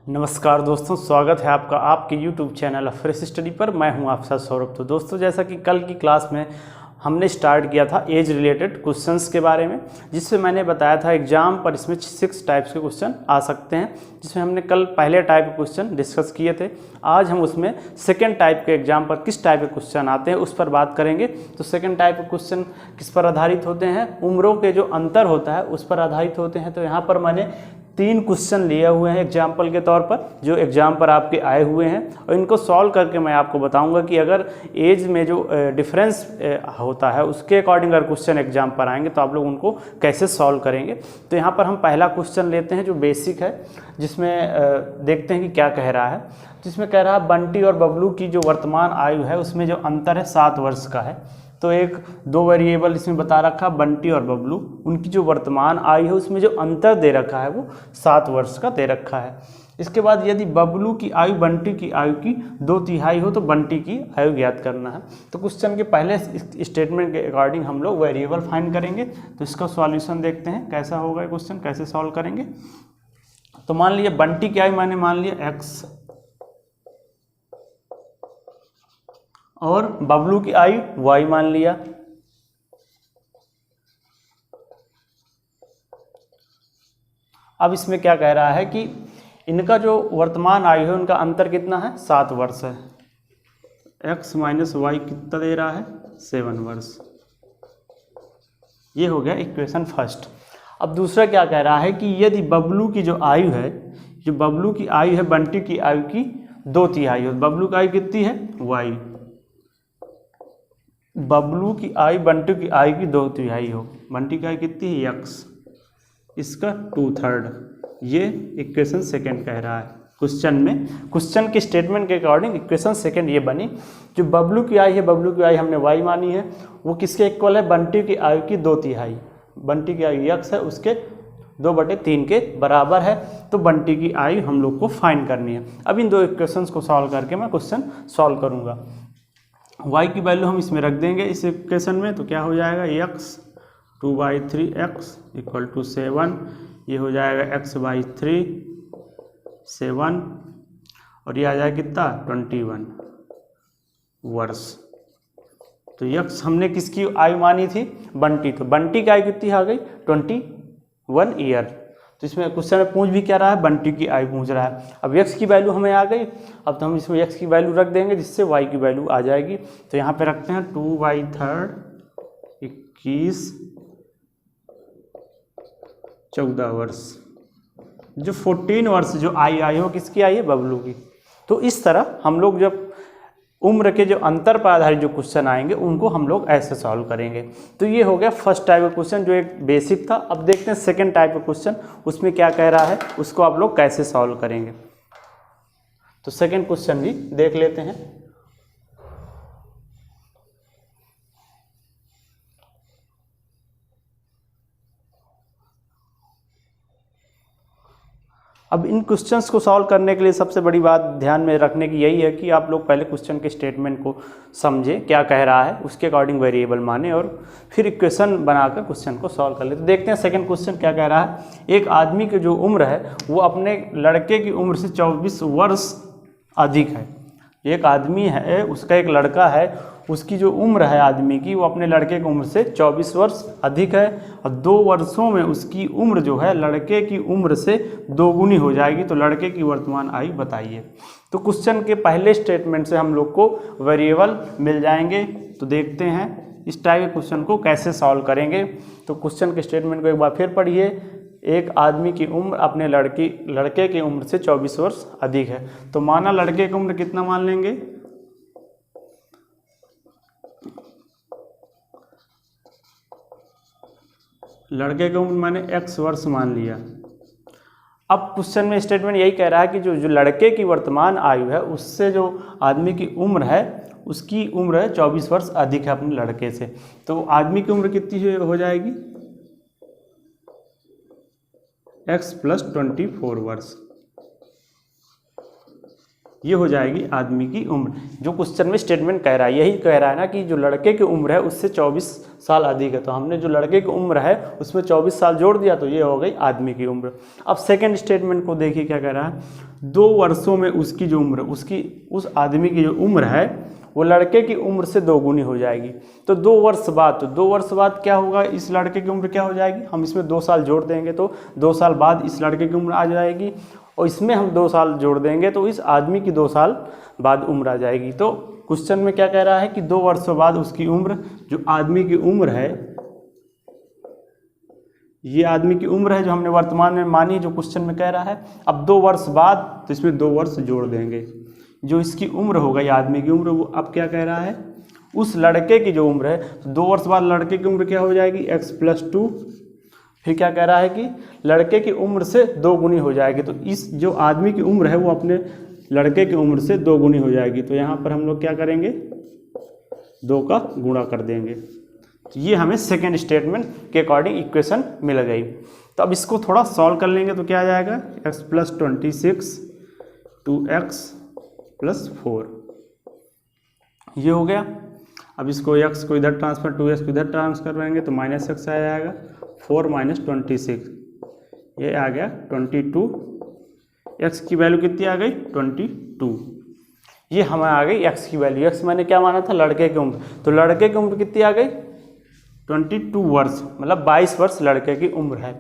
नमस्कार दोस्तों, स्वागत है आपका आपके YouTube चैनल फ्रेश स्टडी पर। मैं हूं आपके साथ सौरभ। तो दोस्तों, जैसा कि कल की क्लास में हमने स्टार्ट किया था एज रिलेटेड क्वेश्चंस के बारे में, जिससे मैंने बताया था एग्जाम पर इसमें 6 टाइप्स के क्वेश्चन आ सकते हैं, जिसमें हमने कल पहले टाइप के क्वेश्चन डिस्कस किए थे। आज हम उसमें सेकेंड टाइप के एग्जाम पर किस टाइप के क्वेश्चन आते हैं उस पर बात करेंगे। तो सेकेंड टाइप के क्वेश्चन किस पर आधारित होते हैं? उम्रों के जो अंतर होता है उस पर आधारित होते हैं। तो यहाँ पर मैंने 3 क्वेश्चन लिए हुए हैं एग्जाम्पल के तौर पर, जो एग्जाम पर आपके आए हुए हैं, और इनको सॉल्व करके मैं आपको बताऊंगा कि अगर एज में जो डिफरेंस होता है उसके अकॉर्डिंग अगर क्वेश्चन एग्जाम पर आएंगे तो आप लोग उनको कैसे सॉल्व करेंगे। तो यहाँ पर हम पहला क्वेश्चन लेते हैं जो बेसिक है, जिसमें देखते हैं कि क्या कह रहा है। जिसमें कह रहा है बंटी और बबलू की जो वर्तमान आयु है उसमें जो अंतर है 7 वर्ष का है। तो एक 2 वेरिएबल इसमें बता रखा, बंटी और बबलू, उनकी जो वर्तमान आयु है उसमें जो अंतर दे रखा है वो 7 वर्ष का दे रखा है। इसके बाद यदि बबलू की आयु बंटी की आयु की 2/3 हो तो बंटी की आयु ज्ञात करना है। तो क्वेश्चन के पहले स्टेटमेंट के अकॉर्डिंग हम लोग वेरिएबल फाइंड करेंगे। तो इसका सॉल्यूशन देखते हैं कैसा होगा क्वेश्चन, कैसे सॉल्व करेंगे। तो मान लिया बंटी की आयु मैंने मान लिया x और बबलू की आयु y मान लिया। अब इसमें क्या कह रहा है कि इनका जो वर्तमान आयु है उनका अंतर कितना है? 7 वर्ष है। x माइनस वाई कितना दे रहा है? 7 वर्ष। ये हो गया इक्वेशन फर्स्ट। अब दूसरा क्या कह रहा है कि यदि बबलू की जो आयु है, जो बबलू की आयु है बंटी की आयु की 2/3 हो। बबलू की आयु कितनी है? y। बबलू की आयु बंटी की आयु की 2/3 हो। बंटी की आयु कितनी है? x। इसका 2/3। ये इक्वेशन सेकंड कह रहा है क्वेश्चन में। क्वेश्चन के स्टेटमेंट के अकॉर्डिंग इक्वेशन सेकंड ये बनी। जो बबलू की आयु है, बबलू की आयु हमने y मानी है, वो किसके इक्वल है? बंटी की आयु की 2/3। बंटी की आयु x है, उसके 2/3 के बराबर है। तो बंटी की आयु हम लोग को फाइंड करनी है। अब इन 2 इक्वेशंस को सॉल्व करके मैं क्वेश्चन सॉल्व करूँगा। y की वैल्यू हम इसमें रख देंगे इस इक्वेशन में। तो क्या हो जाएगा? x 2/3x equal to 7। ये हो जाएगा x/3 7, और ये आ जाएगा कितना? 21 वर्ष। तो x हमने किसकी आयु मानी थी? बंटी। तो बंटी की आयु कितनी आ गई? 21 ईयर। तो इसमें क्वेश्चन में पूछ भी क्या रहा है? बंटी की आयु पूछ रहा है। अब x की वैल्यू हमें आ गई। अब तो हम इसमें x की वैल्यू रख देंगे, जिससे y की वैल्यू आ जाएगी। तो यहाँ पे रखते हैं 2/3 21 14 वर्ष। जो 14 वर्ष जो आई हो किसकी आई है? बबलू की। तो इस तरह हम लोग जब उम्र के जो अंतर पर आधारित जो क्वेश्चन आएंगे उनको हम लोग ऐसे सॉल्व करेंगे। तो ये हो गया फर्स्ट टाइप का क्वेश्चन, जो एक बेसिक था। अब देखते हैं सेकंड टाइप का क्वेश्चन, उसमें क्या कह रहा है, उसको आप लोग कैसे सॉल्व करेंगे। तो सेकंड क्वेश्चन भी देख लेते हैं। अब इन क्वेश्चंस को सॉल्व करने के लिए सबसे बड़ी बात ध्यान में रखने की यही है कि आप लोग पहले क्वेश्चन के स्टेटमेंट को समझें, क्या कह रहा है, उसके अकॉर्डिंग वेरिएबल माने, और फिर इक्वेशन बनाकर क्वेश्चन को सॉल्व कर ले। तो देखते हैं सेकंड क्वेश्चन क्या कह रहा है। एक आदमी की जो उम्र है वो अपने लड़के की उम्र से 24 वर्ष अधिक है। एक आदमी है, उसका एक लड़का है, उसकी जो उम्र है आदमी की, वो अपने लड़के की उम्र से 24 वर्ष अधिक है, और 2 वर्षों में उसकी उम्र जो है लड़के की उम्र से 2 गुनी हो जाएगी। तो लड़के की वर्तमान आयु बताइए। तो क्वेश्चन के पहले स्टेटमेंट से हम लोग को वेरिएबल मिल जाएंगे। तो देखते हैं इस टाइप के क्वेश्चन को कैसे सॉल्व करेंगे। तो क्वेश्चन के स्टेटमेंट को एक बार फिर पढ़िए। एक आदमी की उम्र अपने लड़के की उम्र से 24 वर्ष अधिक है। तो माना लड़के की उम्र कितना मान लेंगे? लड़के की उम्र मैंने x वर्ष मान लिया। अब क्वेश्चन में स्टेटमेंट यही कह रहा है कि जो लड़के की वर्तमान आयु है उससे जो आदमी की उम्र है उसकी उम्र है 24 वर्ष अधिक है अपने लड़के से। तो आदमी की उम्र कितनी हो जाएगी? x + 24 वर्ष। ये हो जाएगी आदमी की उम्र। जो क्वेश्चन में स्टेटमेंट कह रहा है यही कह रहा है ना कि जो लड़के की उम्र है उससे 24 साल अधिक है, तो हमने जो लड़के की उम्र है उसमें 24 साल जोड़ दिया तो ये हो गई आदमी की उम्र। अब सेकंड स्टेटमेंट को देखिए क्या कह रहा है, 2 वर्षों में उसकी जो उम्र, उस आदमी की जो उम्र है वो लड़के की उम्र से 2 गुनी हो जाएगी। तो 2 वर्ष बाद, तो 2 वर्ष बाद क्या होगा, इस लड़के की उम्र क्या हो जाएगी, हम इसमें 2 साल जोड़ देंगे तो 2 साल बाद इस लड़के की उम्र आ जाएगी, और इसमें हम 2 साल जोड़ देंगे तो इस आदमी की 2 साल बाद उम्र आ जाएगी। तो क्वेश्चन में क्या कह रहा है कि 2 वर्षों बाद उसकी उम्र, जो आदमी की उम्र है, ये आदमी की उम्र है जो हमने वर्तमान में मानी, जो क्वेश्चन में कह रहा है। अब 2 वर्ष बाद तो इसमें 2 वर्ष जोड़ देंगे, जो इसकी उम्र होगा ये आदमी की उम्र, वो अब क्या कह रहा है, उस लड़के की जो उम्र है, तो 2 वर्ष बाद लड़के की उम्र क्या हो जाएगी, x+2। फिर क्या कह रहा है कि लड़के की उम्र से 2 गुनी हो जाएगी, तो इस जो आदमी की उम्र है वो अपने लड़के की उम्र से 2 गुनी हो जाएगी। तो यहाँ पर हम लोग क्या करेंगे, 2 का गुणा कर देंगे। तो ये हमें सेकेंड स्टेटमेंट के अकॉर्डिंग इक्वेशन मिल गई। तो अब इसको थोड़ा सॉल्व कर लेंगे तो क्या आ जाएगा, x+26 2x+4 ये हो गया। अब इसको x को इधर ट्रांसफर, 2x को इधर ट्रांसफर करेंगे तो -x आ जाएगा, 4 - 26 ये आ गया 22। x की वैल्यू कितनी आ गई, 22। ये हमें आ गई x की वैल्यू। x मैंने क्या माना था, लड़के की उम्र, तो लड़के की उम्र कितनी आ गई, 22 वर्ष, मतलब 22 वर्ष लड़के की उम्र है।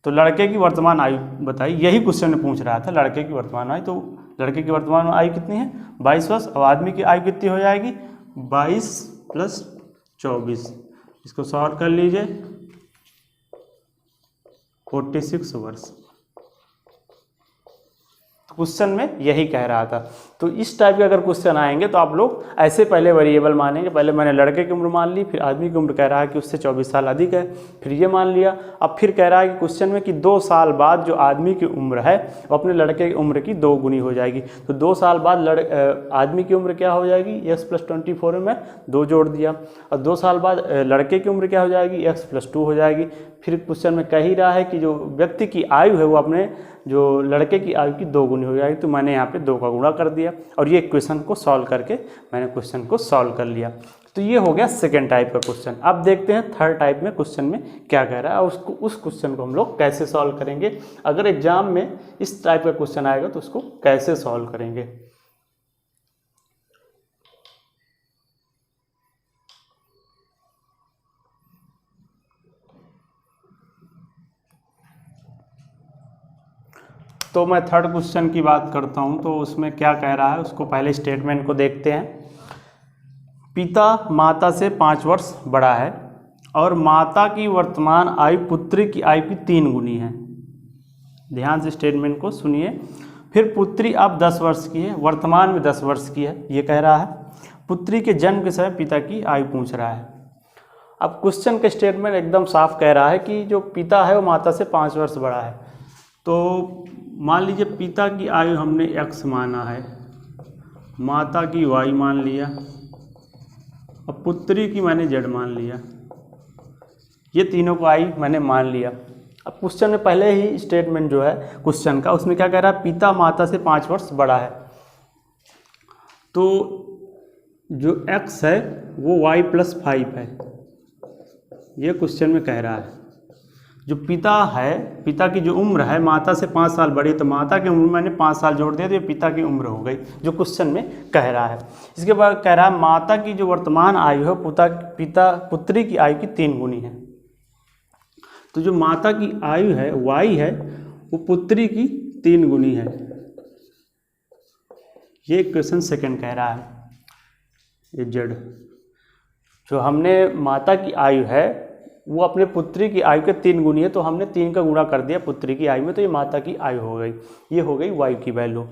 तो लड़के की वर्तमान आयु बताइए, यही क्वेश्चन में पूछ रहा था, लड़के की वर्तमान आयु। तो लड़के की वर्तमान आयु कितनी है, 22 वर्ष। अब आदमी की आयु कितनी हो जाएगी, 22 + 24, इसको सॉल्व कर लीजिए, 46 वर्ष। क्वेश्चन में यही कह रहा था। तो इस टाइप के अगर क्वेश्चन आएंगे तो आप लोग ऐसे पहले वेरिएबल मानेंगे, पहले मैंने लड़के की उम्र मान ली, फिर आदमी की उम्र कह रहा है कि उससे 24 साल अधिक है, फिर ये मान लिया। अब फिर कह रहा है कि क्वेश्चन में कि 2 साल बाद जो आदमी की उम्र है वो अपने लड़के की उम्र की 2 गुनी हो जाएगी। तो 2 साल बाद आदमी की उम्र क्या हो जाएगी, x+24 में 2 जोड़ दिया, और 2 साल बाद लड़के की उम्र क्या हो जाएगी, x+2 हो जाएगी। फिर क्वेश्चन में कह ही रहा है कि जो व्यक्ति की आयु है वो अपने जो लड़के की आयु की 2 गुनी हो जाएगी। तो मैंने यहाँ पे 2 का गुणा कर दिया और ये क्वेश्चन को सॉल्व करके मैंने क्वेश्चन को सॉल्व कर लिया। तो ये हो गया सेकेंड टाइप का क्वेश्चन। अब देखते हैं थर्ड टाइप में क्वेश्चन में क्या कह रहा है और उस क्वेश्चन को हम लोग कैसे सॉल्व करेंगे। अगर एग्जाम में इस टाइप का क्वेश्चन आएगा तो उसको कैसे सॉल्व करेंगे। तो मैं थर्ड क्वेश्चन की बात करता हूं, तो उसमें क्या कह रहा है उसको पहले स्टेटमेंट को देखते हैं। पिता माता से 5 वर्ष बड़ा है और माता की वर्तमान आयु पुत्री की आयु की 3 गुनी है। ध्यान से स्टेटमेंट को सुनिए। फिर पुत्री अब 10 वर्ष की है, वर्तमान में 10 वर्ष की है, ये कह रहा है। पुत्री के जन्म के समय पिता की आयु पूछ रहा है। अब क्वेश्चन का स्टेटमेंट एकदम साफ कह रहा है कि जो पिता है वो माता से 5 वर्ष बड़ा है। तो मान लीजिए पिता की आयु हमने x माना है, माता की y मान लिया और पुत्री की मैंने z मान लिया। ये तीनों को आयु मैंने मान लिया। अब क्वेश्चन में पहले ही स्टेटमेंट जो है क्वेश्चन का उसमें क्या कह रहा है, पिता माता से 5 वर्ष बड़ा है। तो जो x है वो y+5 है, ये क्वेश्चन में कह रहा है। जो पिता है, पिता की जो उम्र है माता से 5 साल बड़ी, तो माता की उम्र मैंने 5 साल जोड़ दिया तो ये पिता की उम्र हो गई, जो क्वेश्चन में कह रहा है। इसके बाद कह रहा है माता की जो वर्तमान आयु है पुत्री की आयु की 3 गुनी है। तो जो माता की आयु है y है वो पुत्री की 3 गुनी है, ये क्वेश्चन सेकंड कह रहा है। ये z जो हमने माता की आयु है वो अपने पुत्री की आयु के 3 गुनी है, तो हमने 3 का गुणा कर दिया पुत्री की आयु में, तो ये माता की आयु हो गई। ये हो गई y की वैल्यू।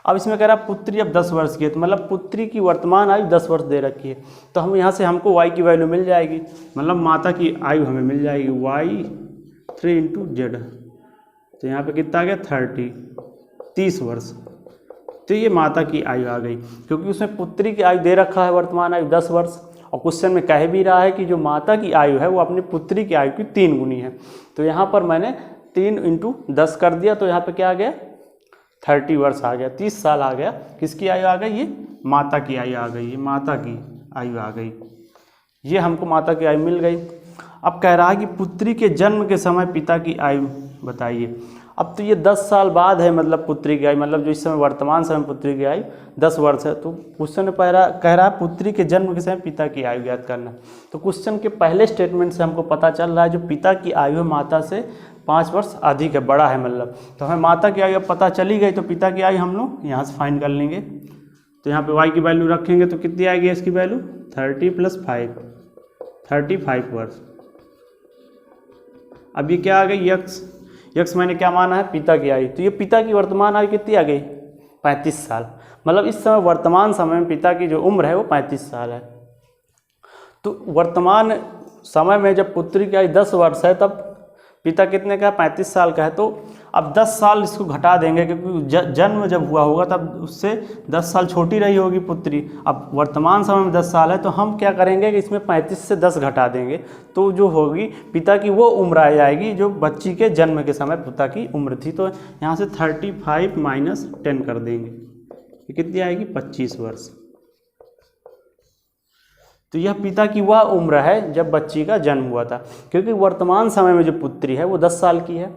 अब इसमें कह रहा है पुत्री अब 10 वर्ष की है, तो मतलब पुत्री की वर्तमान आयु 10 वर्ष दे रखी है, तो हम यहाँ से हमको y की वैल्यू मिल जाएगी, मतलब माता की आयु हमें मिल जाएगी y 3 × z। तो यहाँ पे कितना आ गया 30 वर्ष। तो ये माता की आयु आ गई, क्योंकि उसमें पुत्री की आयु दे रखा है वर्तमान आयु 10 वर्ष, और क्वेश्चन में कह भी रहा है कि जो माता की आयु है वो अपनी पुत्री की आयु की 3 गुनी है। तो यहाँ पर मैंने 3 × 10 कर दिया, तो यहाँ पे क्या आ गया 30 वर्ष आ गया, 30 साल आ गया। किसकी आयु आ गई? ये माता की आयु आ गई, ये माता की आयु आ गई, ये हमको माता की आयु मिल गई। अब कह रहा है कि पुत्री के जन्म के समय पिता की आयु बताइए। अब तो ये 10 साल बाद है, मतलब पुत्री की आयु, मतलब जो इस समय वर्तमान समय पुत्री की आयु 10 वर्ष है। तो क्वेश्चन कह रहा है पुत्री के जन्म के समय पिता की आयु ज्ञात करना। तो क्वेश्चन के पहले स्टेटमेंट से हमको पता चल रहा है जो पिता की आयु है माता से 5 वर्ष अधिक है, बड़ा है मतलब। तो हमें माता की आयु अब पता चली गई, तो पिता की आयु हम लोग यहाँ से फाइंड कर लेंगे। तो यहाँ पे y की वैल्यू रखेंगे तो कितनी आएगी इसकी वैल्यू? 30 + 5, 35 वर्ष। अब ये क्या आ गई? यक्स मैंने क्या माना है? पिता की आयु। तो ये पिता की वर्तमान आयु कितनी आ गई? 35 साल। मतलब इस समय वर्तमान समय में पिता की जो उम्र है वो 35 साल है। तो वर्तमान समय में जब पुत्री की आयु 10 वर्ष है तब पिता कितने का? 35 साल का है। तो अब 10 साल इसको घटा देंगे, क्योंकि जन्म जब हुआ होगा तब उससे 10 साल छोटी रही होगी पुत्री। अब वर्तमान समय में 10 साल है, तो हम क्या करेंगे कि इसमें 35 से 10 घटा देंगे, तो जो होगी पिता की वो उम्र आ जाएगी जो बच्ची के जन्म के समय पिता की उम्र थी। तो यहाँ से 35 - 10 कर देंगे, ये कितनी आएगी? 25 वर्ष। तो यह पिता की वह उम्र है जब बच्ची का जन्म हुआ था, क्योंकि वर्तमान समय में जो पुत्री है वो 10 साल की है।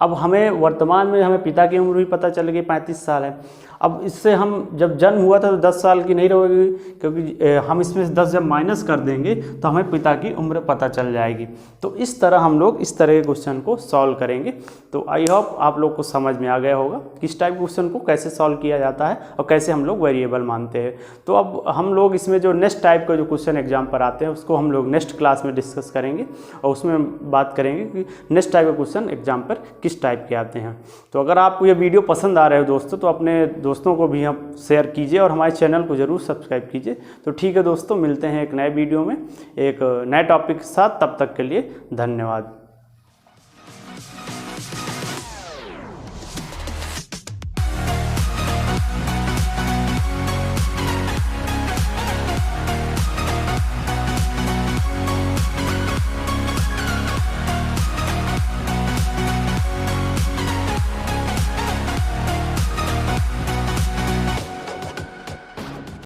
अब हमें वर्तमान में हमें पिता की उम्र भी पता चल गई 35 साल है। अब इससे हम जब जन्म हुआ था तो 10 साल की नहीं रहेगी, क्योंकि हम इसमें से 10 जब माइनस कर देंगे तो हमें पिता की उम्र पता चल जाएगी। तो इस तरह हम लोग इस तरह के क्वेश्चन को सॉल्व करेंगे। तो आई होप आप लोग को समझ में आ गया होगा किस टाइप क्वेश्चन को कैसे सॉल्व किया जाता है और कैसे हम लोग वेरिएबल मानते हैं। तो अब हम लोग इसमें जो नेक्स्ट टाइप का जो क्वेश्चन एग्जाम पर आते हैं उसको हम लोग नेक्स्ट क्लास में डिस्कस करेंगे और उसमें बात करेंगे कि नेक्स्ट टाइप का क्वेश्चन एग्जाम पर किस टाइप के आते हैं। तो अगर आपको ये वीडियो पसंद आ रहे हो दोस्तों तो अपने दोस्तों को भी आप शेयर कीजिए और हमारे चैनल को ज़रूर सब्सक्राइब कीजिए। तो ठीक है दोस्तों, मिलते हैं एक नए वीडियो में एक नए टॉपिक के साथ। तब तक के लिए धन्यवाद।